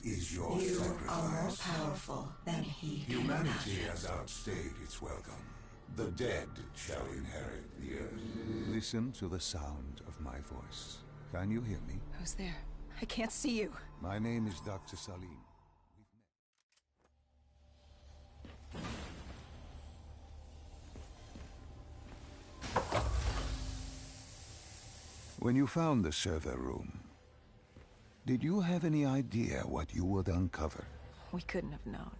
is your You sacrifice. are more powerful than he can Humanity imagine. has outstayed its welcome. The dead shall inherit the earth. Listen to the sound of my voice. Can you hear me? Who's there? I can't see you. My name is Dr. Salim. When you found the server room, did you have any idea what you would uncover? We couldn't have known.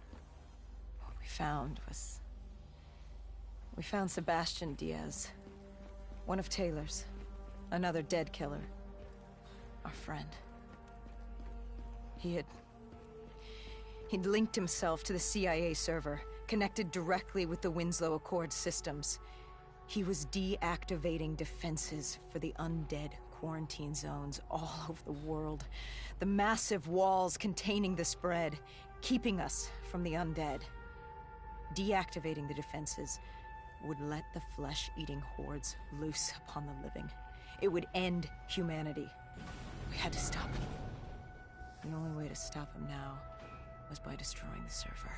What we found was... We found Sebastian Diaz. One of Taylor's. Another dead killer. Our friend. He'd linked himself to the CIA server, connected directly with the Winslow Accord systems. He was deactivating defenses for the undead quarantine zones all over the world. The massive walls containing the spread, keeping us from the undead. Deactivating the defenses would let the flesh-eating hordes loose upon the living. It would end humanity. We had to stop him. The only way to stop him now was by destroying the server.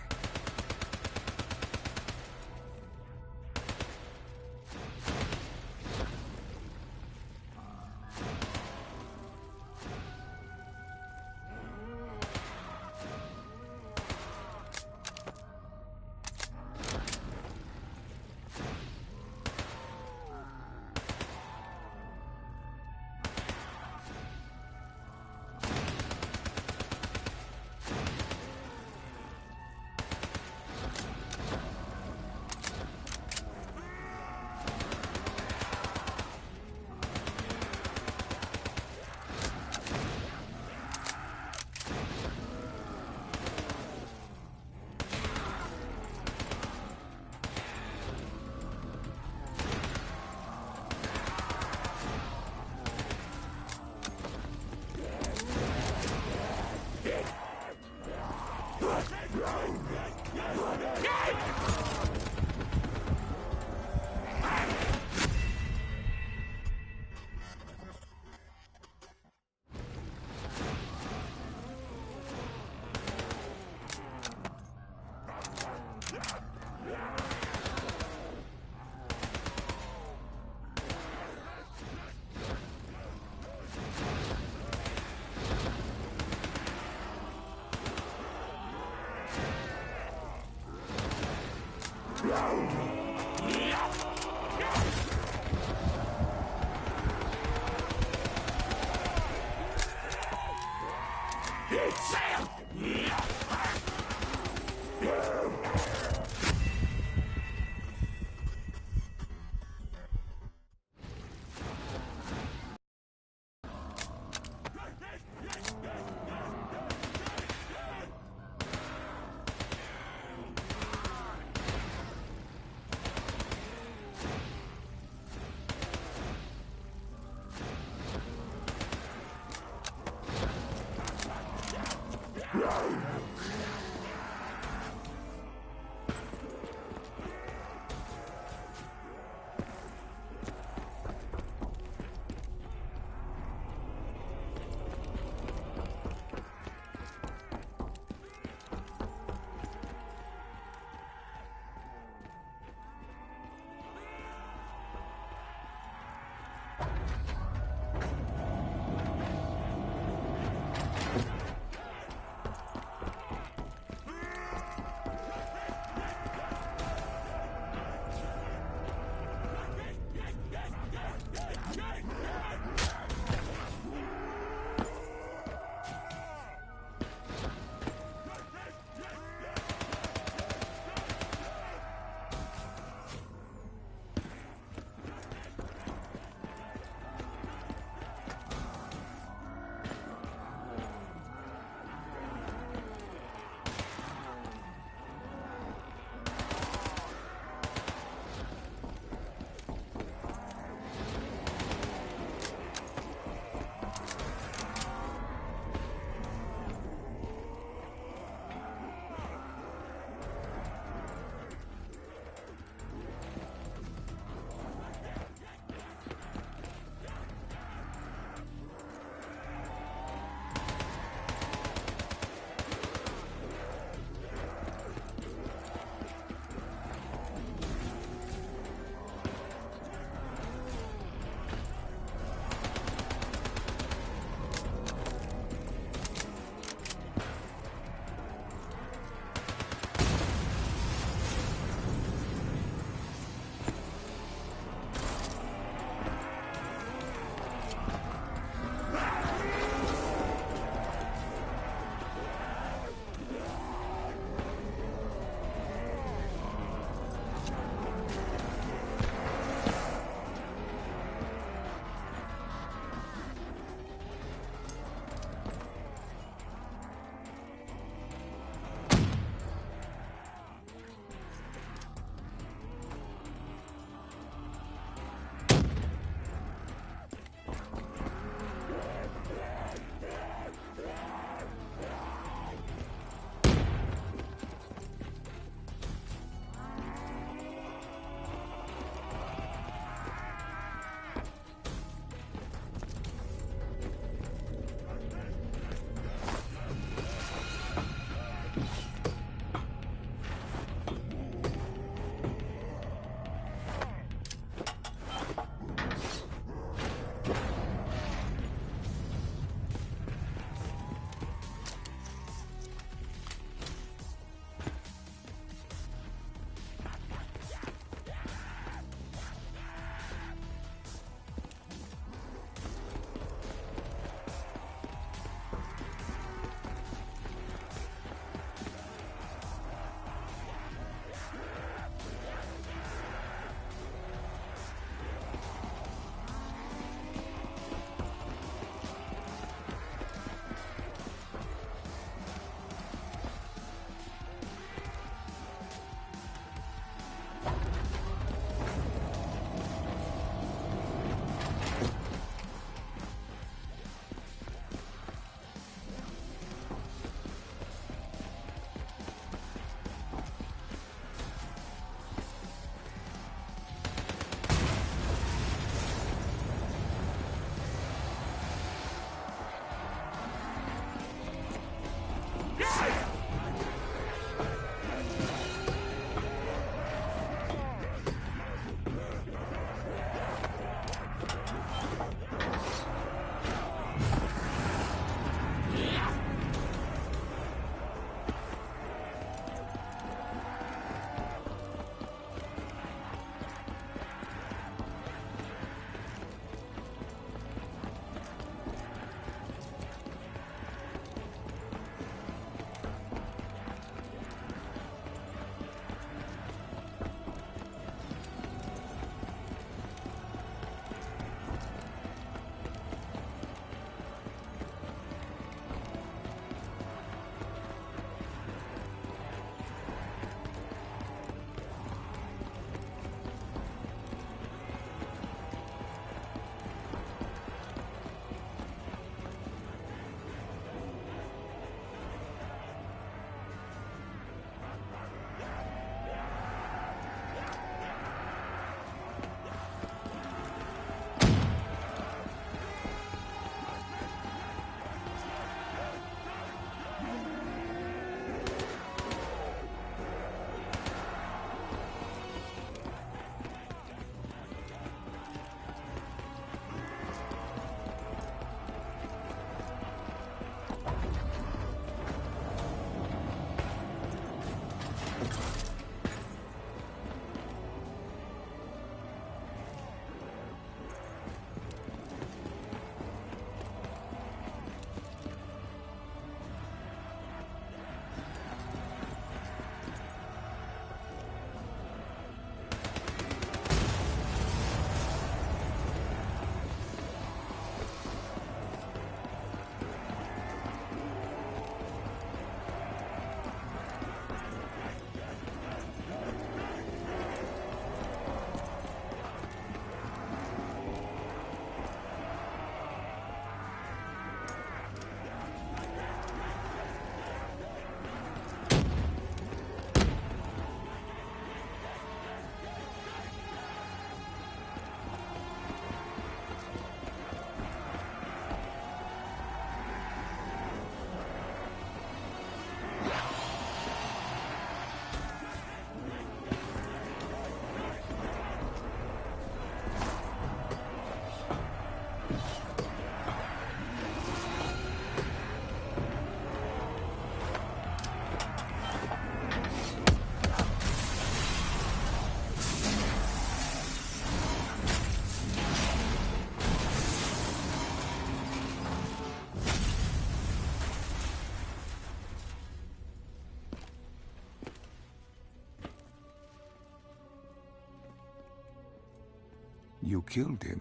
You killed him.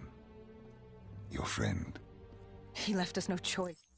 Your friend. He left us no choice.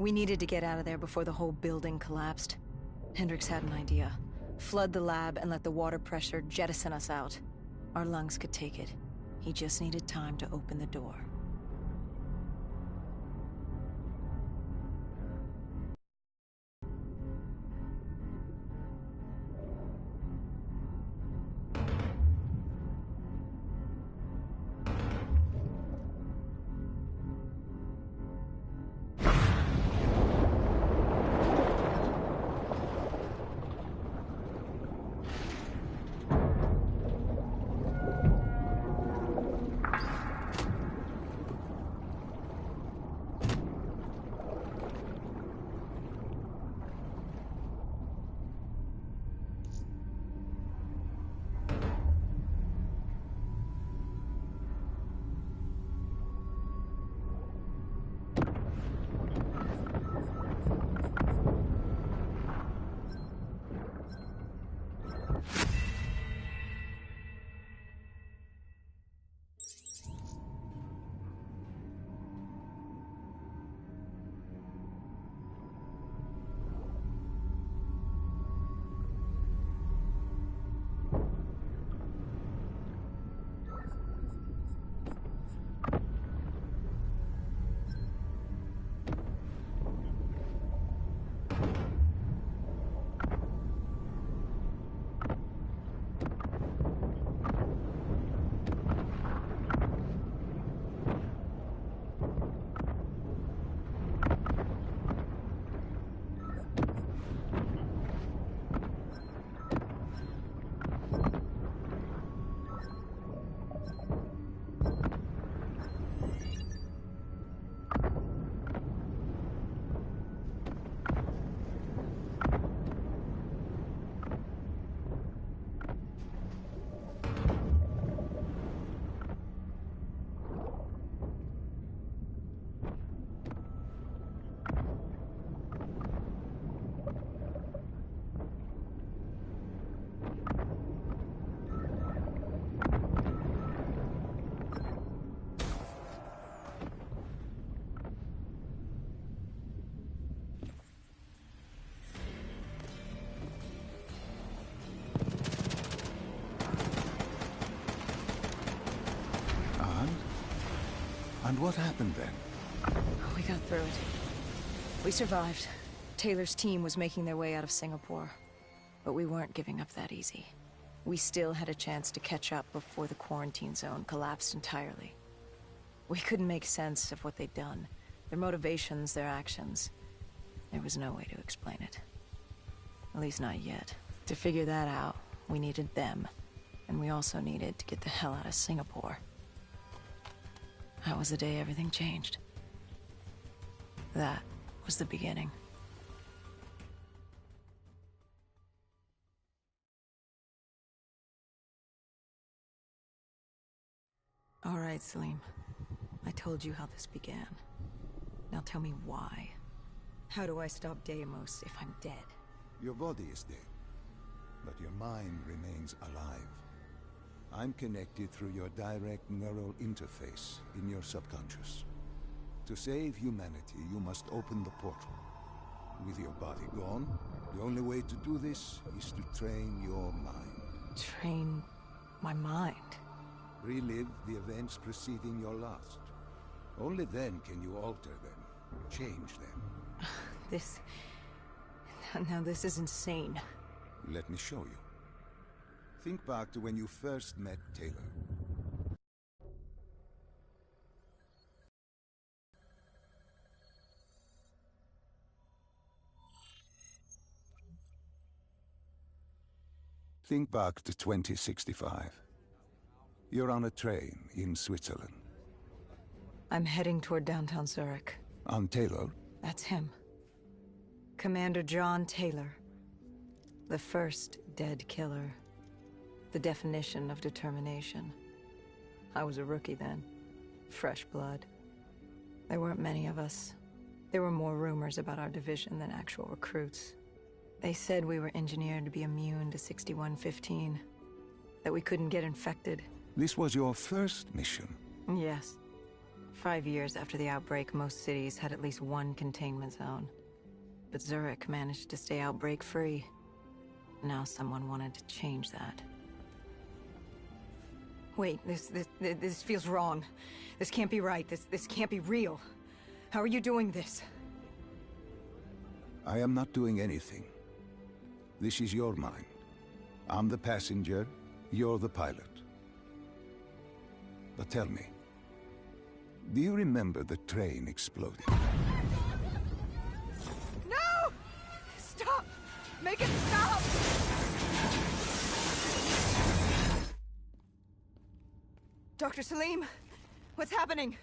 We needed to get out of there before the whole building collapsed. Hendricks had an idea. Flood the lab and let the water pressure jettison us out. Our lungs could take it. He just needed time to open the door. And what happened then? We got through it. We survived. Taylor's team was making their way out of Singapore. But we weren't giving up that easy. We still had a chance to catch up before the quarantine zone collapsed entirely. We couldn't make sense of what they'd done. Their motivations, their actions. There was no way to explain it. At least not yet. To figure that out, we needed them. And we also needed to get the hell out of Singapore. That was the day everything changed. That was the beginning. All right, Salim. I told you how this began. Now tell me why. How do I stop Deimos if I'm dead? Your body is dead, but your mind remains alive. I'm connected through your direct neural interface in your subconscious. To save humanity, you must open the portal. With your body gone, the only way to do this is to train your mind. Train my mind? Relive the events preceding your last. Only then can you alter them, change them. Now this is insane. Let me show you. Think back to when you first met Taylor. Think back to 2065. You're on a train in Switzerland. I'm heading toward downtown Zurich. On Taylor? That's him. Commander John Taylor. The first dead killer. The definition of determination. I was a rookie then. Fresh blood. There weren't many of us. There were more rumors about our division than actual recruits. They said we were engineered to be immune to 6115. That we couldn't get infected. This was your first mission? Yes. 5 years after the outbreak, most cities had at least one containment zone. But Zurich managed to stay outbreak-free. Now someone wanted to change that. Wait, this feels wrong. This can't be right. This can't be real. How are you doing this? I am not doing anything. This is your mind. I'm the passenger, you're the pilot. But tell me, do you remember the train exploding? No! Stop! Make it stop! Dr. Salim, what's happening?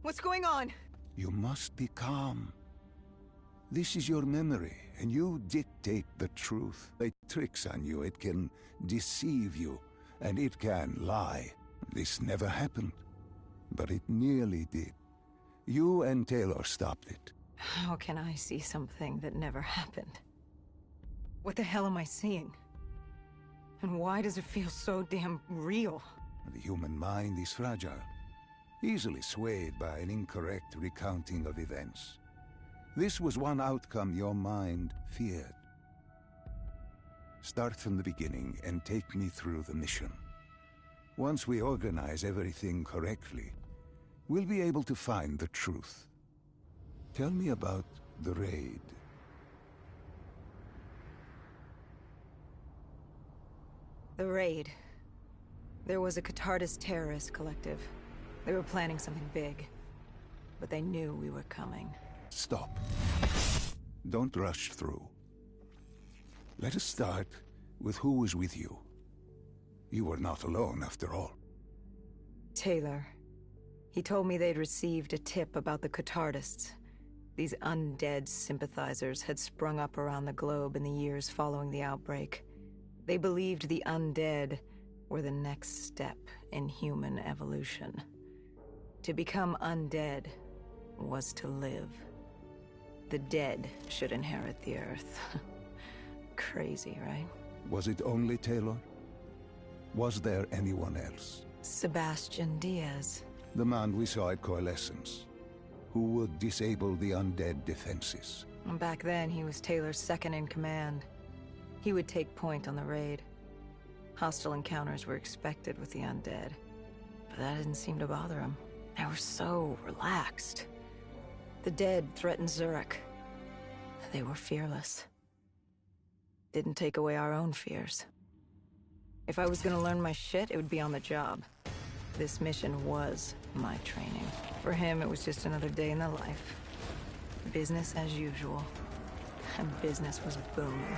What's going on? You must be calm. This is your memory, and you dictate the truth. It tricks on you, it can deceive you, and it can lie. This never happened, but it nearly did. You and Taylor stopped it. How can I see something that never happened? What the hell am I seeing? And why does it feel so damn real? The human mind is fragile, easily swayed by an incorrect recounting of events. This was one outcome your mind feared. Start from the beginning and take me through the mission. Once we organize everything correctly, we'll be able to find the truth. Tell me about the raid. The raid. There was a Catardist terrorist collective. They were planning something big, but they knew we were coming. Stop. Don't rush through. Let us start with who was with you. You were not alone, after all. Taylor. He told me they'd received a tip about the Catardists. These undead sympathizers had sprung up around the globe in the years following the outbreak. They believed the undead were the next step in human evolution. To become undead was to live. The dead should inherit the Earth. Crazy, right? Was it only Taylor? Was there anyone else? Sebastian Diaz. The man we saw at Coalescence, who would disable the undead defenses. Back then, he was Taylor's second in command. He would take point on the raid. Hostile encounters were expected with the undead, but that didn't seem to bother him. They were so relaxed. The dead threatened Zurich. They were fearless. Didn't take away our own fears. If I was gonna learn my shit, it would be on the job. This mission was my training. For him, it was just another day in the life. Business as usual. And business was booming.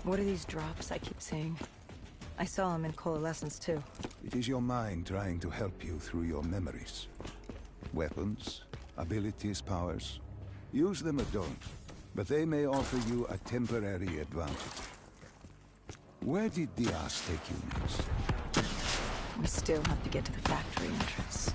What are these drops I keep seeing? I saw them in Coalescence too. It is your mind trying to help you through your memories. Weapons, abilities, powers. Use them or don't, but they may offer you a temporary advantage. Where did Diaz take you next? We still have to get to the factory entrance.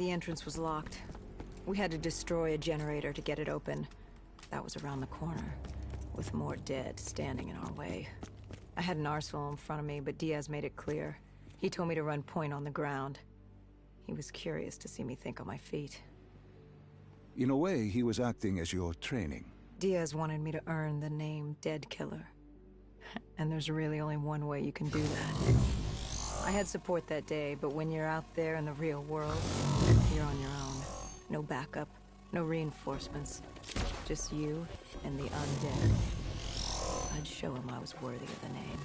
The entrance was locked. We had to destroy a generator to get it open. That was around the corner, with more dead standing in our way. I had an arsenal in front of me, but Diaz made it clear. He told me to run point on the ground. He was curious to see me think on my feet. In a way, he was acting as your training. Diaz wanted me to earn the name Dead Killer. And there's really only one way you can do that. I had support that day, but when you're out there in the real world, you're on your own. No backup, no reinforcements. Just you and the undead. I'd show him I was worthy of the name.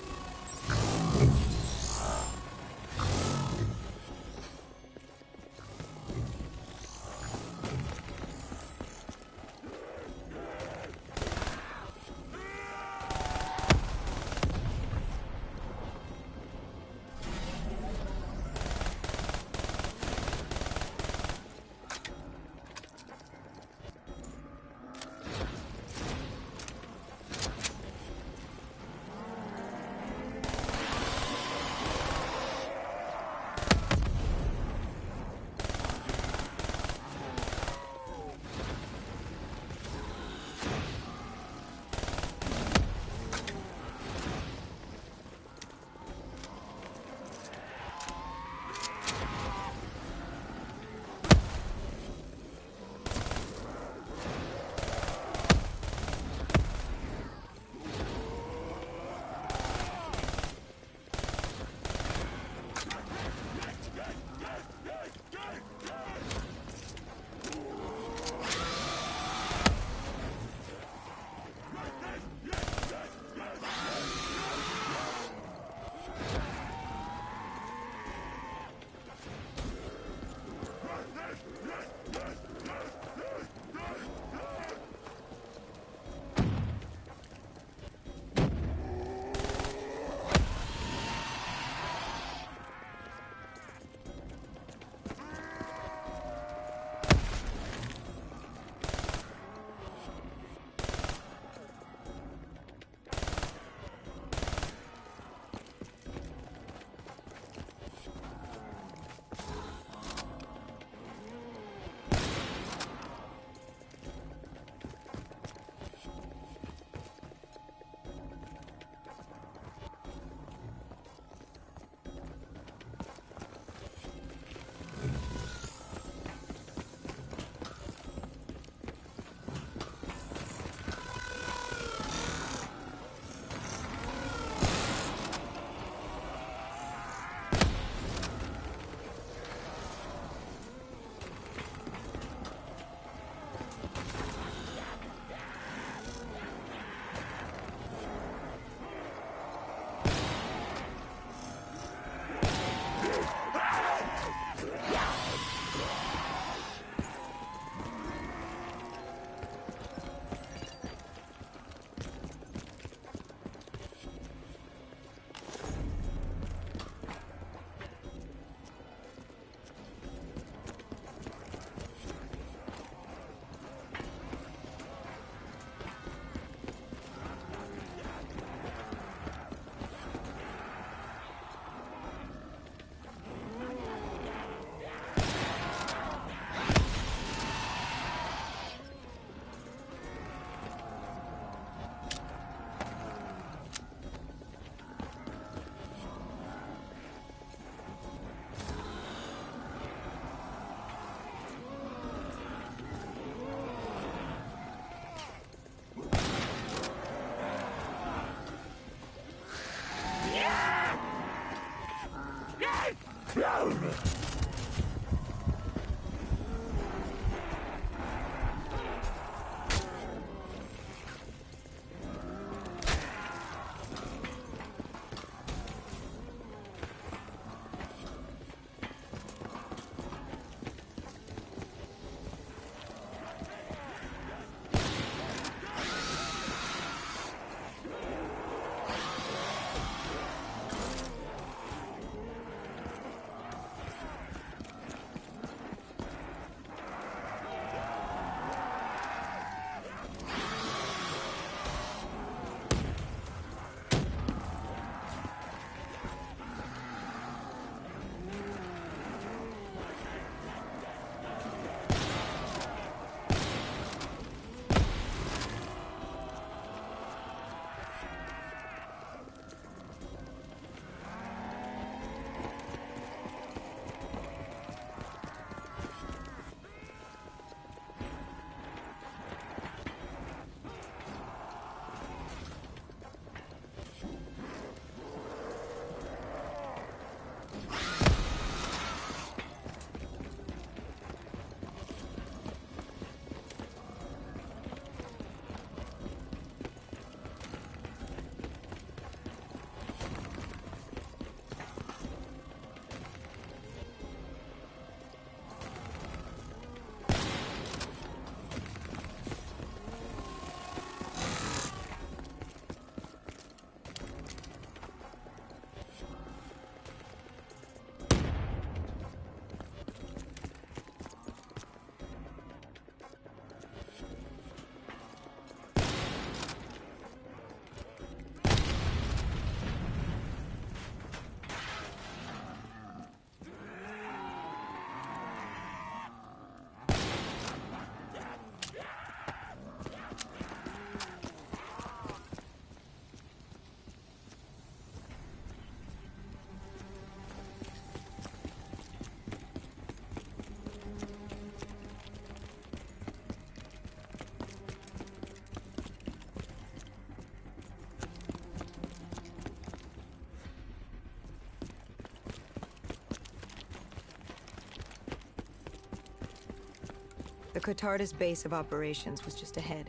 The Cotarda's base of operations was just ahead.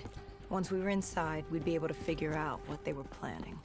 Once we were inside, we'd be able to figure out what they were planning.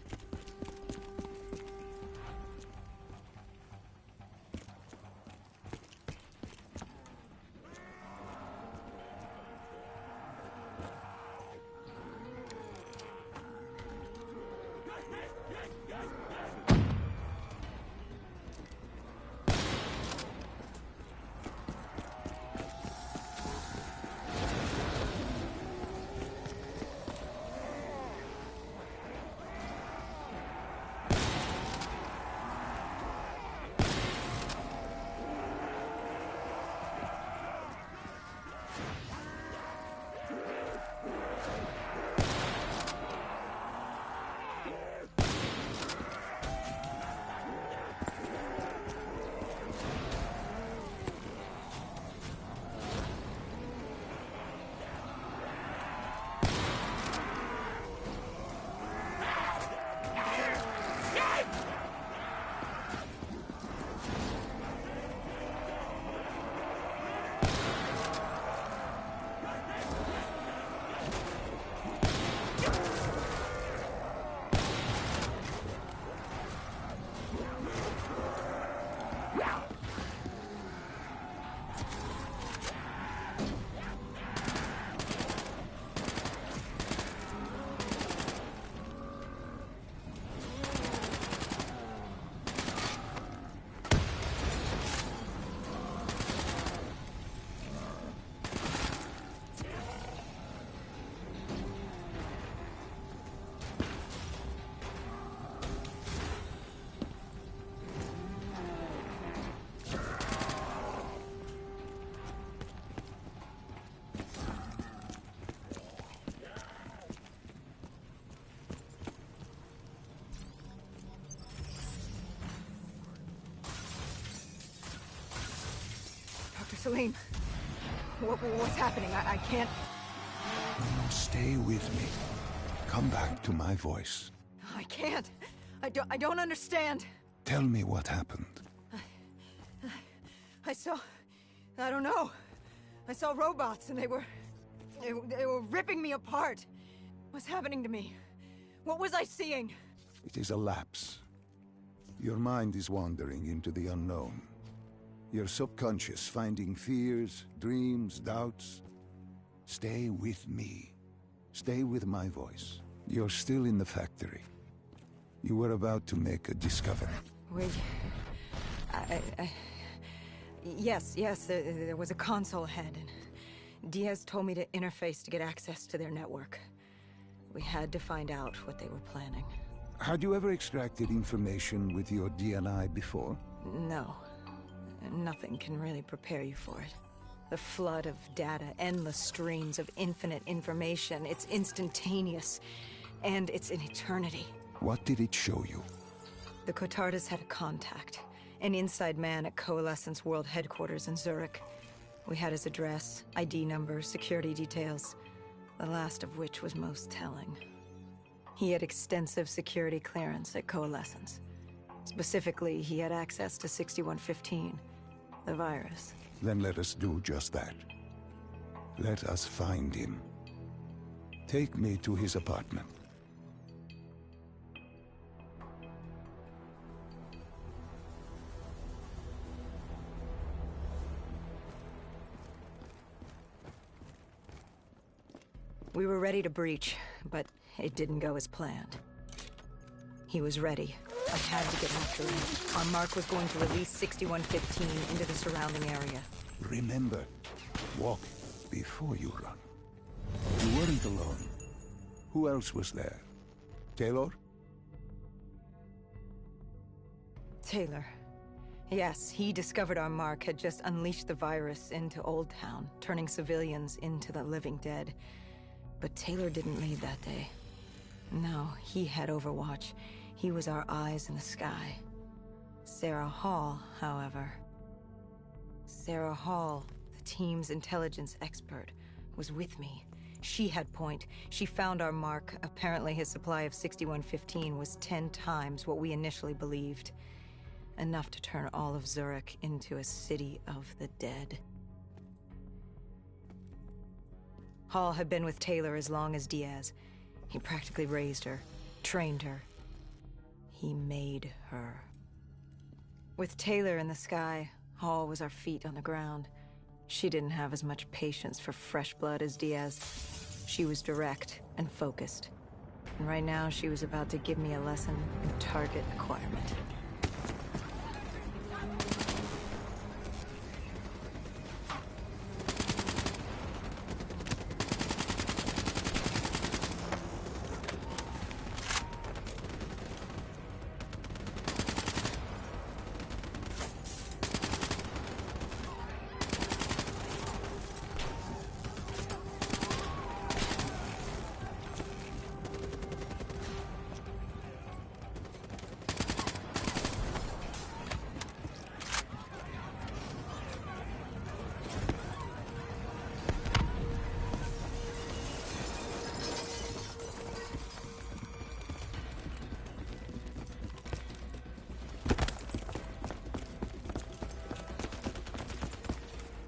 Salim, what's happening? I can't... Stay with me. Come back to my voice. I can't. I don't understand. Tell me what happened. I saw... I don't know. I saw robots and they were ripping me apart. What's happening to me? What was I seeing? It is a lapse. Your mind is wandering into the unknown. Your subconscious finding fears, dreams, doubts. Stay with me. Stay with my voice. You're still in the factory. You were about to make a discovery. Wait... Yes, there was a console ahead, and Diaz told me to interface to get access to their network. We had to find out what they were planning. Had you ever extracted information with your DNI before? No. Nothing can really prepare you for it. The flood of data, endless streams of infinite information, it's instantaneous, and it's an eternity. What did it show you? The Cotardas had a contact, an inside man at Coalescence World Headquarters in Zurich. We had his address, ID number, security details, the last of which was most telling. He had extensive security clearance at Coalescence. Specifically, he had access to 6115, the virus. Then let us do just that. Let us find him. Take me to his apartment. We were ready to breach, but it didn't go as planned. He was ready. I had to get after him. Our mark was going to release 6115 into the surrounding area. Remember, walk before you run. You weren't alone. Who else was there? Taylor? Taylor. Yes, he discovered our mark had just unleashed the virus into Old Town, turning civilians into the living dead. But Taylor didn't lead that day. No, he had Overwatch. He was our eyes in the sky. Sarah Hall, however... Sarah Hall, the team's intelligence expert, was with me. She had point. She found our mark. Apparently his supply of 6115 was 10 times what we initially believed. Enough to turn all of Zurich into a city of the dead. Hall had been with Taylor as long as Diaz. He practically raised her, trained her. He made her. With Taylor in the sky, Hall was our feet on the ground. She didn't have as much patience for fresh blood as Diaz. She was direct and focused. And right now, she was about to give me a lesson in target acquirement.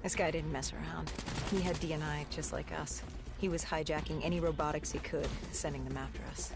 This guy didn't mess around. He had DNI just like us. He was hijacking any robotics he could, sending them after us.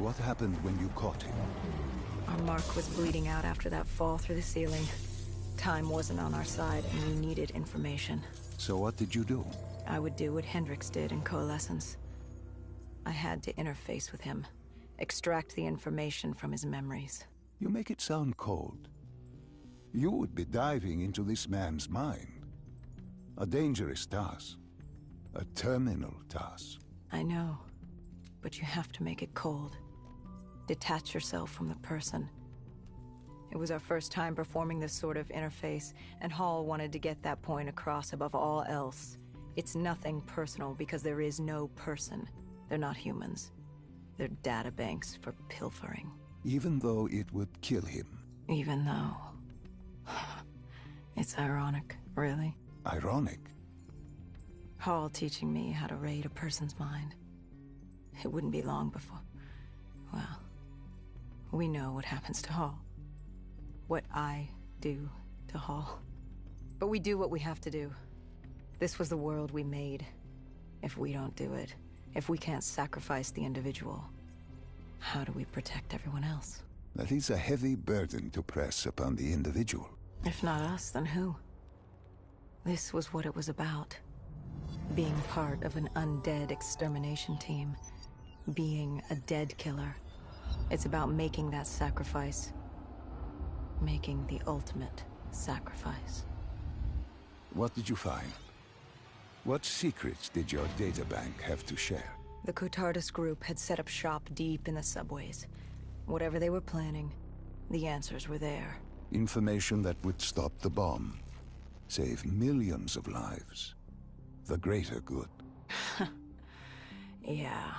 What happened when you caught him? Our mark was bleeding out after that fall through the ceiling. Time wasn't on our side, and we needed information. So what did you do? I would do what Hendricks did in Coalescence. I had to interface with him, extract the information from his memories. You make it sound cold. You would be diving into this man's mind. A dangerous task. A terminal task. I know, but you have to make it cold. Detach yourself from the person. It was our first time performing this sort of interface, and Hall wanted to get that point across above all else. It's nothing personal because there is no person. They're not humans. They're databanks for pilfering. Even though it would kill him. Even though... It's ironic, really. Ironic? Hall teaching me how to raid a person's mind. It wouldn't be long before... Well, we know what happens to Hall. What I do to Hall. But we do what we have to do. This was the world we made. If we don't do it, if we can't sacrifice the individual, how do we protect everyone else? That is a heavy burden to press upon the individual. If not us, then who? This was what it was about. Being part of an undead extermination team. Being a dead killer. It's about making that sacrifice. making the ultimate sacrifice. What did you find? What secrets did your databank have to share? The Cotardus group had set up shop deep in the subways. Whatever they were planning, the answers were there. Information that would stop the bomb. Save millions of lives. The greater good. Yeah.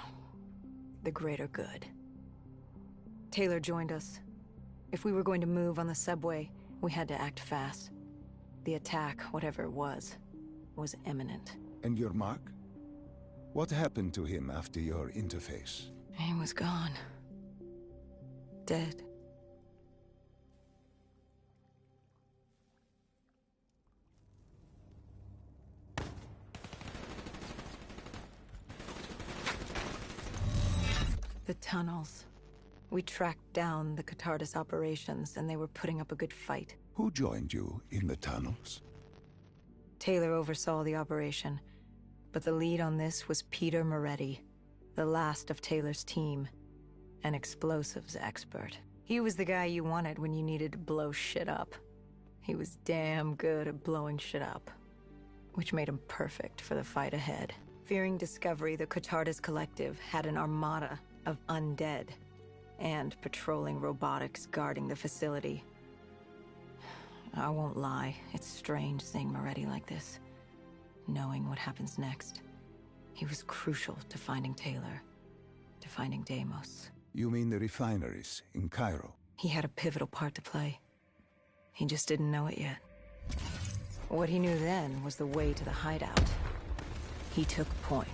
The greater good. Taylor joined us. If we were going to move on the subway, we had to act fast. The attack, whatever it was imminent. And your mark? What happened to him after your interface? He was gone. Dead. The tunnels. We tracked down the Cotardus operations, and they were putting up a good fight. Who joined you in the tunnels? Taylor oversaw the operation, but the lead on this was Peter Moretti, the last of Taylor's team, an explosives expert. He was the guy you wanted when you needed to blow shit up. He was damn good at blowing shit up, which made him perfect for the fight ahead. Fearing discovery, the Cotardus Collective had an armada of undead and patrolling robotics guarding the facility. I won't lie, it's strange seeing Moretti like this, knowing what happens next. He was crucial to finding Taylor, to finding Deimos. You mean the refineries in Cairo? He had a pivotal part to play. He just didn't know it yet. What he knew then was the way to the hideout. He took point.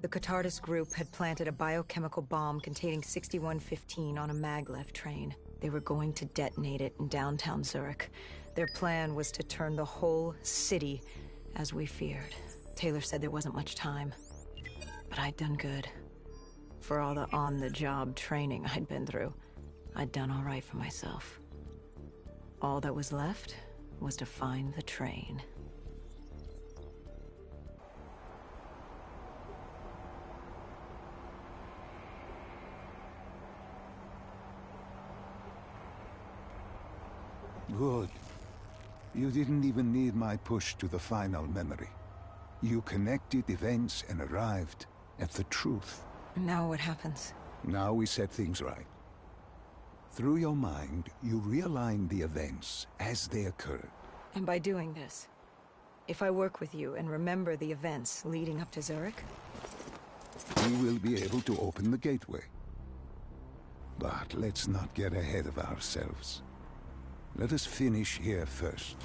The Catardus group had planted a biochemical bomb containing 6115 on a maglev train. They were going to detonate it in downtown Zurich. Their plan was to turn the whole city as we feared. Taylor said there wasn't much time. But I'd done good. For all the on-the-job training I'd been through, I'd done all right for myself. All that was left was to find the train. Good. You didn't even need my push to the final memory. You connected events and arrived at the truth. Now what happens? Now we set things right. Through your mind, you realign the events as they occurred. And by doing this, if I work with you and remember the events leading up to Zurich, we will be able to open the gateway. But let's not get ahead of ourselves. Let us finish here first.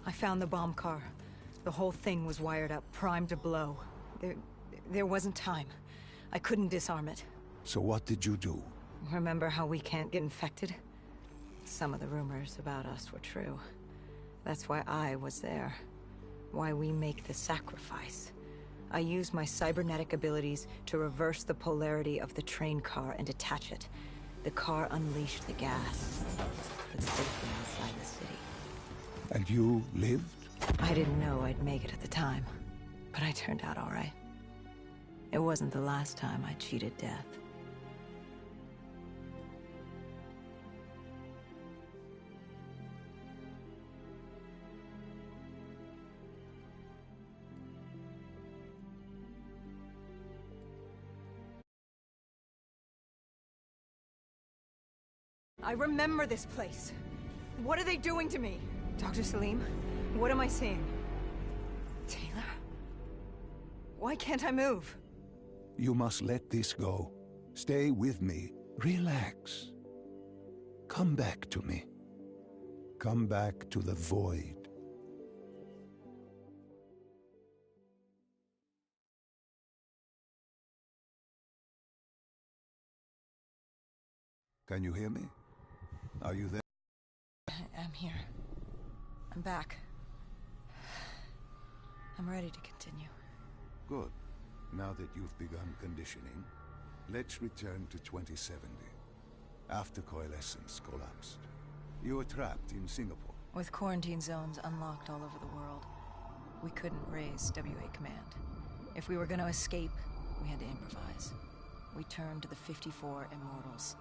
I found the bomb car. The whole thing was wired up, primed to blow. There wasn't time. I couldn't disarm it. So what did you do? Remember how we can't get infected? Some of the rumors about us were true. That's why I was there. Why we make the sacrifice. I used my cybernetic abilities to reverse the polarity of the train car and detach it. The car unleashed the gas, but safely outside the city. And you lived? I didn't know I'd make it at the time, but I turned out all right. It wasn't the last time I cheated death. I remember this place. What are they doing to me? Dr. Salim, what am I seeing? Taylor? Why can't I move? You must let this go. Stay with me. Relax. Come back to me. Come back to the void. Can you hear me? Are you there? I'm here. I'm back. I'm ready to continue. Good. Now that you've begun conditioning, let's return to 2070. After Coalescence collapsed, you were trapped in Singapore. With quarantine zones unlocked all over the world, we couldn't raise WA command. If we were going to escape, we had to improvise. We turned to the 54 Immortals.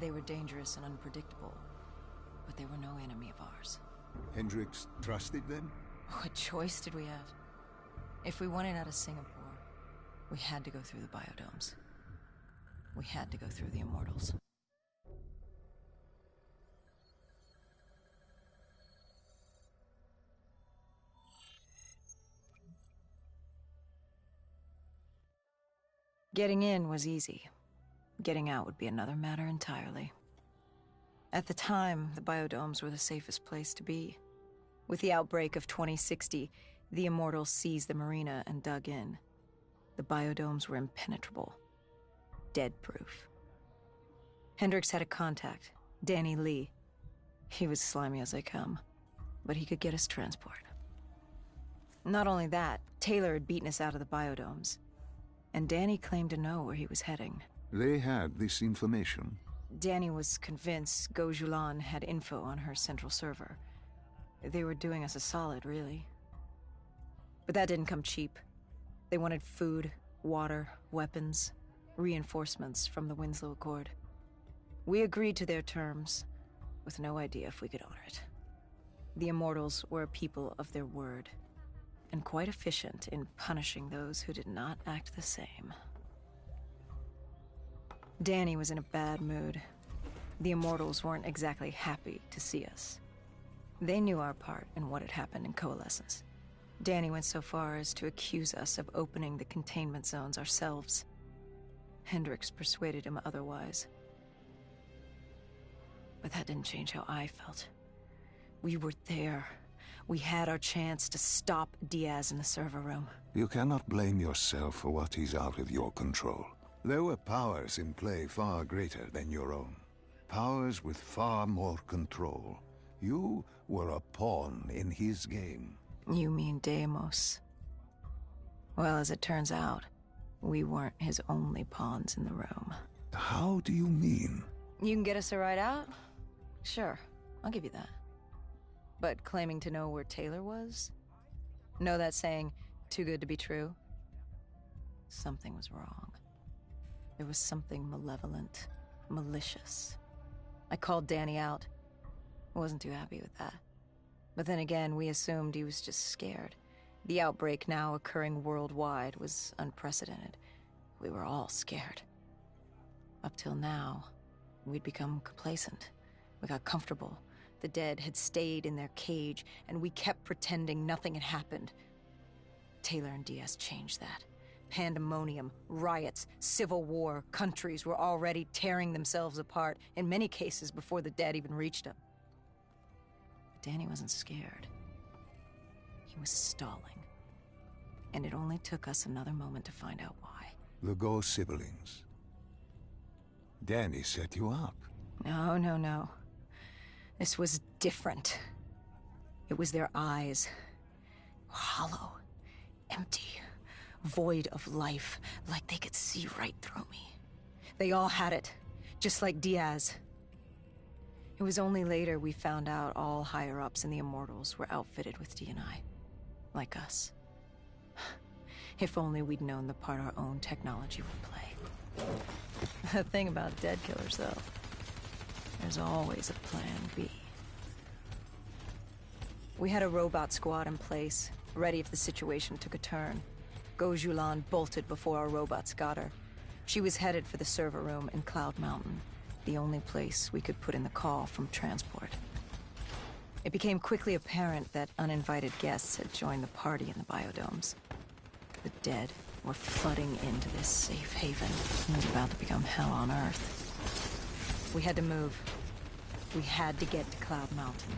They were dangerous and unpredictable, but they were no enemy of ours. Hendricks trusted them? What choice did we have? If we wanted out of Singapore, we had to go through the biodomes. We had to go through the Immortals. Getting in was easy. Getting out would be another matter entirely. At the time, the biodomes were the safest place to be. With the outbreak of 2060, the Immortals seized the marina and dug in. The biodomes were impenetrable. Dead-proof. Hendricks had a contact, Danny Lee. He was slimy as they come, but he could get us transport. Not only that, Taylor had beaten us out of the biodomes, and Danny claimed to know where he was heading. They had this information. Danny was convinced Gojulan had info on her central server. They were doing us a solid, really. But that didn't come cheap. They wanted food, water, weapons, reinforcements from the Winslow Accord. We agreed to their terms, with no idea if we could honor it. The Immortals were a people of their word, and quite efficient in punishing those who did not act the same. Danny was in a bad mood. The Immortals weren't exactly happy to see us. They knew our part in what had happened in Coalescence. Danny went so far as to accuse us of opening the containment zones ourselves. Hendricks persuaded him otherwise. But that didn't change how I felt. We were there. We had our chance to stop Diaz in the server room. You cannot blame yourself for what is out of your control. There were powers in play far greater than your own. Powers with far more control. You were a pawn in his game. You mean Deimos? Well, as it turns out, we weren't his only pawns in the room. How do you mean? You can get us a ride out? Sure, I'll give you that. But claiming to know where Taylor was? Know that saying, too good to be true? Something was wrong. There was something malevolent, malicious. I called Danny out. I wasn't too happy with that. But then again, we assumed he was just scared. The outbreak now occurring worldwide was unprecedented. We were all scared. Up till now, we'd become complacent. We got comfortable. The dead had stayed in their cage, and we kept pretending nothing had happened. Taylor and Diaz changed that. Pandemonium, riots, civil war, countries were already tearing themselves apart, in many cases before the dead even reached them. Danny wasn't scared. He was stalling. And it only took us another moment to find out why. The Go siblings. Danny set you up. No. This was different. It was their eyes. Hollow. Empty. Void of life. Like they could see right through me. They all had it. Just like Diaz. It was only later we found out all higher-ups in the Immortals were outfitted with D&I. Like us. If only we'd known the part our own technology would play. The thing about dead killers, though, there's always a plan B. We had a robot squad in place, ready if the situation took a turn. Gojulan bolted before our robots got her. She was headed for the server room in Cloud Mountain, the only place we could put in the call from transport. It became quickly apparent that uninvited guests had joined the party in the biodomes. The dead were flooding into this safe haven. It was about to become hell on Earth. We had to move. We had to get to Cloud Mountain.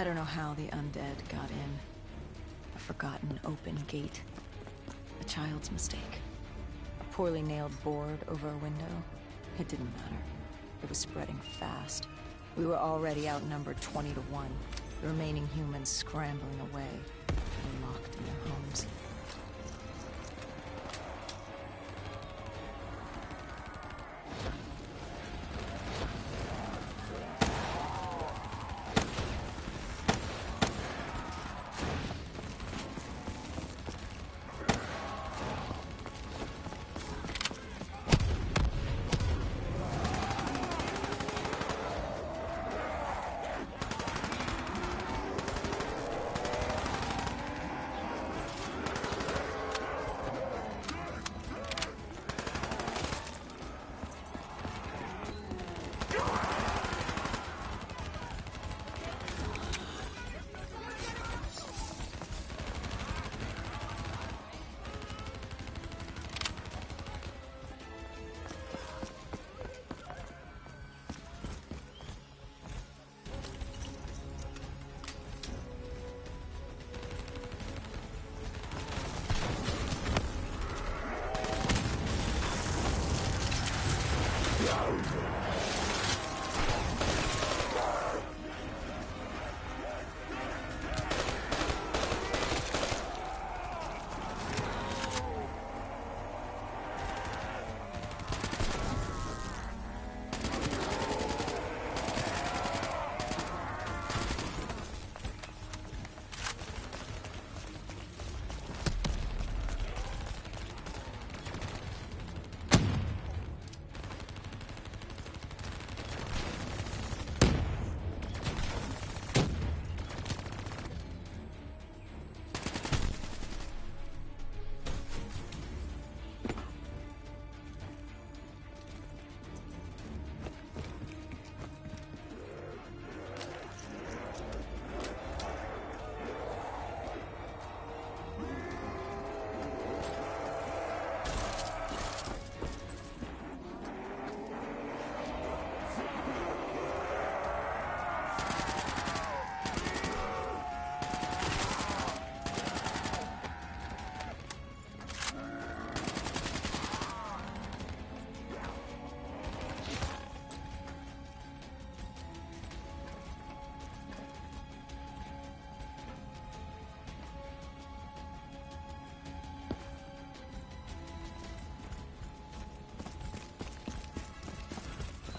I don't know how the undead got in. A forgotten open gate. A child's mistake. A poorly nailed board over a window. It didn't matter. It was spreading fast. We were already outnumbered 20 to 1. The remaining humans scrambling away. They were locked in their homes.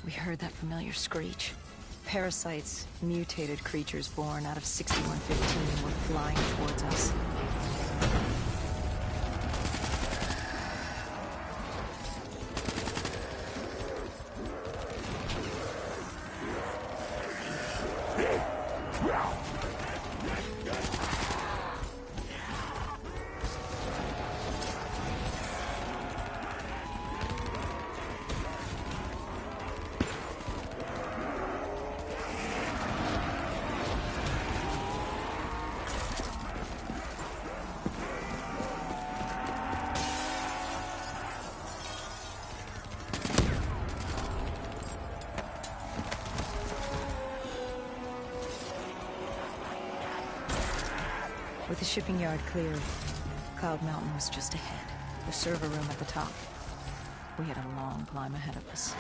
We heard that familiar screech. Parasites, mutated creatures born out of 6115, were flying towards us. With the shipping yard cleared, Cloud Mountain was just ahead. The server room at the top. We had a long climb ahead of us.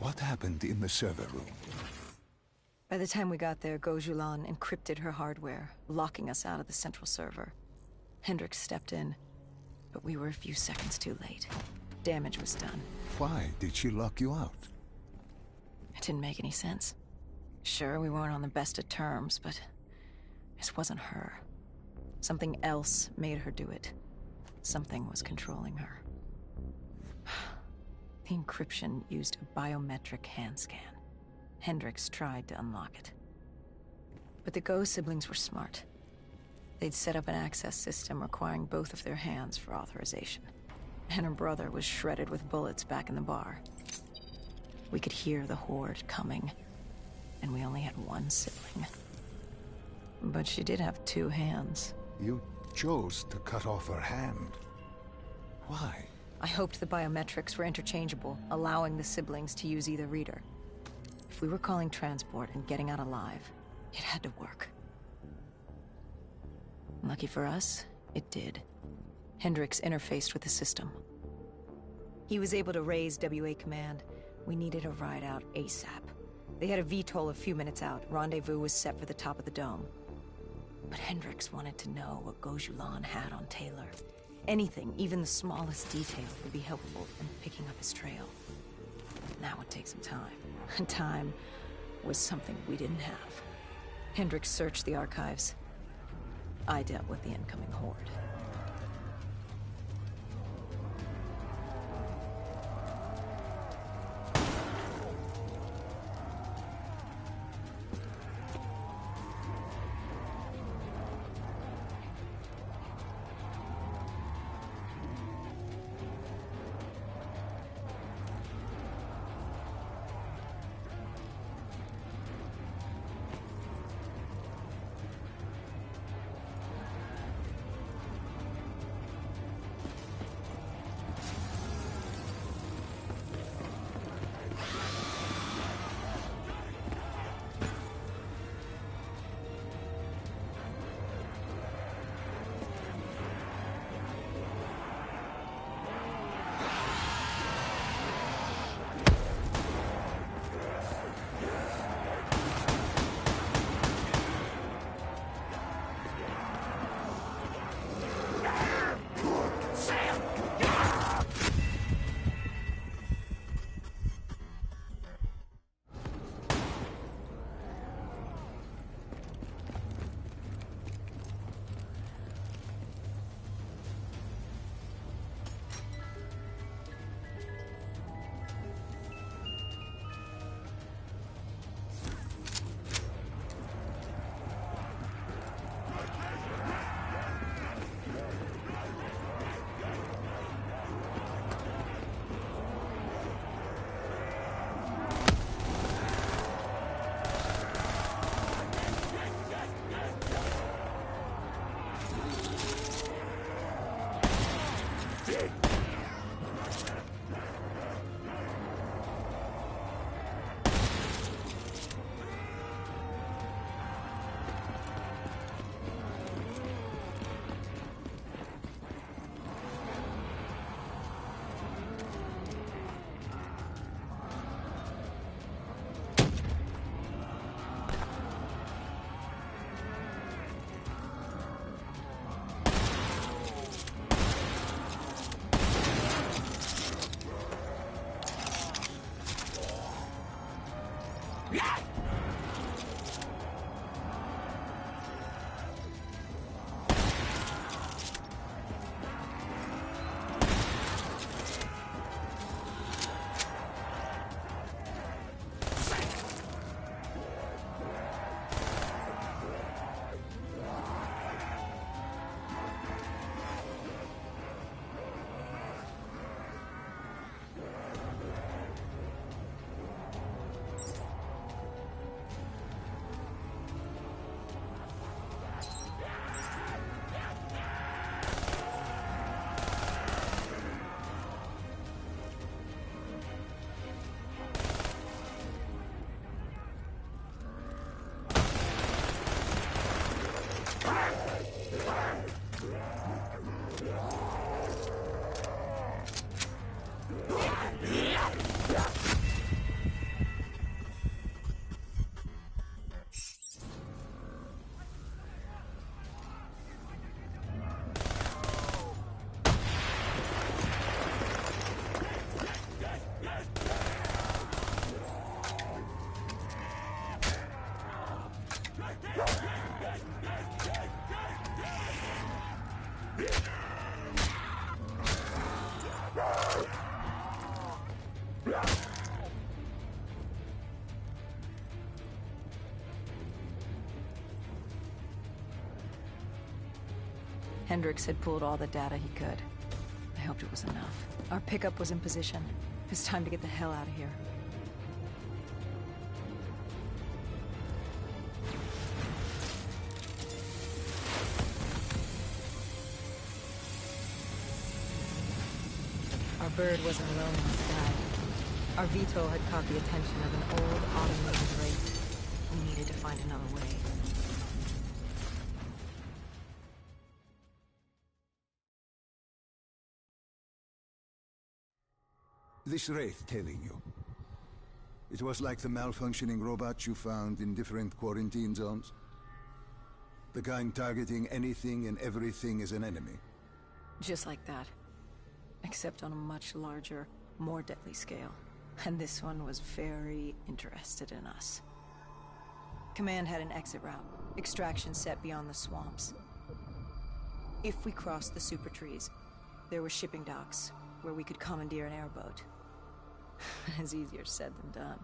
What happened in the server room? By the time we got there, Gojulan encrypted her hardware, locking us out of the central server. Hendricks stepped in, but we were a few seconds too late. Damage was done. Why did she lock you out? It didn't make any sense. Sure, we weren't on the best of terms, but this wasn't her. Something else made her do it. Something was controlling her. The encryption used a biometric hand scan. Hendricks tried to unlock it. But the Go siblings were smart. They'd set up an access system requiring both of their hands for authorization. And her brother was shredded with bullets back in the bar. We could hear the horde coming, and we only had one sibling. But she did have two hands. You chose to cut off her hand. Why? I hoped the biometrics were interchangeable, allowing the siblings to use either reader. If we were calling transport and getting out alive, it had to work. Lucky for us, it did. Hendricks interfaced with the system. He was able to raise WA command. We needed a ride out ASAP. They had a VTOL a few minutes out. Rendezvous was set for the top of the dome. But Hendricks wanted to know what Gojulan had on Taylor. Anything, even the smallest detail, would be helpful in picking up his trail. That would take some time. And time was something we didn't have. Hendricks searched the archives. I dealt with the incoming horde. Hendricks had pulled all the data he could. I hoped it was enough. Our pickup was in position. It's time to get the hell out of here. Our bird wasn't alone in the sky. Our VTOL had caught the attention of an old automated wraith. We needed to find another way. This wraith tailing you. It was like the malfunctioning robots you found in different quarantine zones. The kind targeting anything and everything as an enemy. Just like that. Except on a much larger, more deadly scale. And this one was very interested in us. Command had an exit route. Extraction set beyond the swamps. If we crossed the super trees, there were shipping docks where we could commandeer an airboat. It's easier said than done.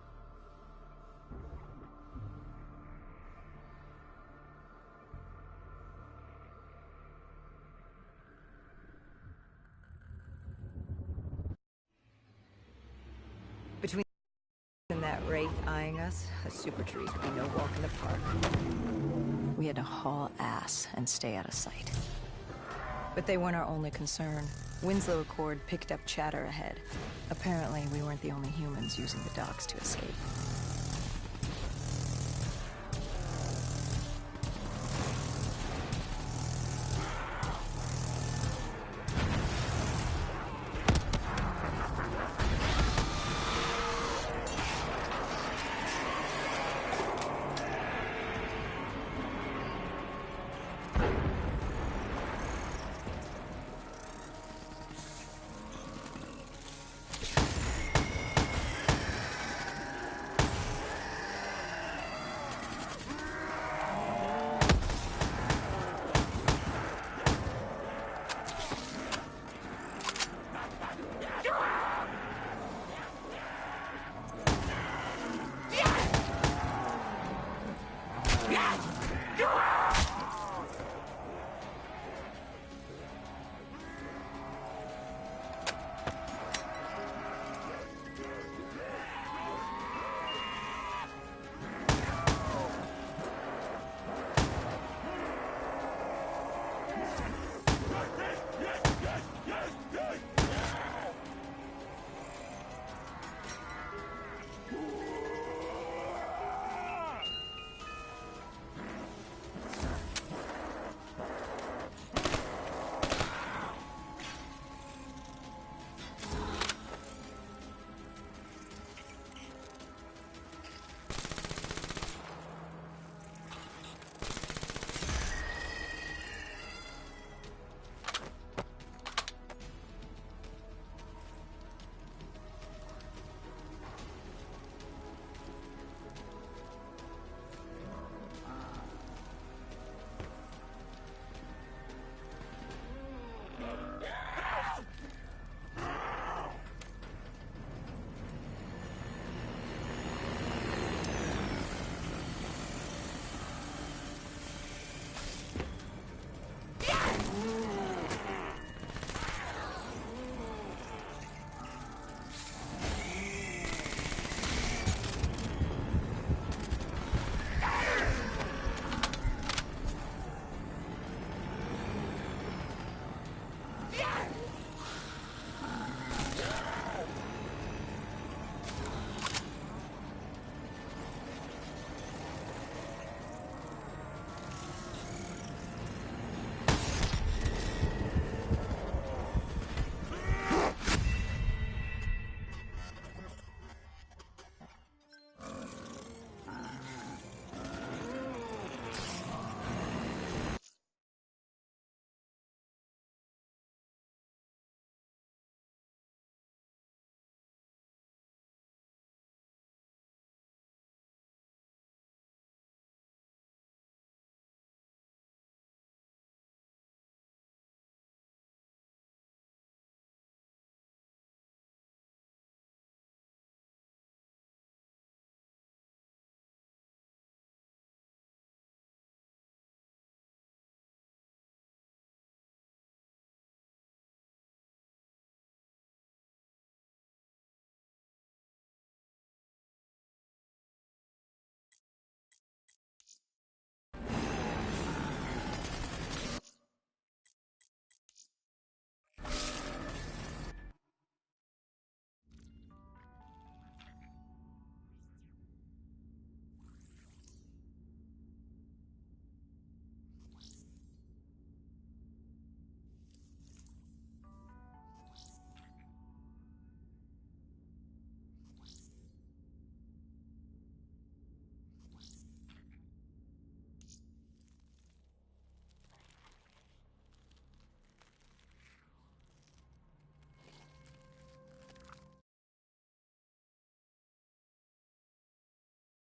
Between and that wraith eyeing us, the super trees would be no walk in the park. We had to haul ass and stay out of sight. But they weren't our only concern. Winslow Accord picked up chatter ahead. Apparently, we weren't the only humans using the docks to escape.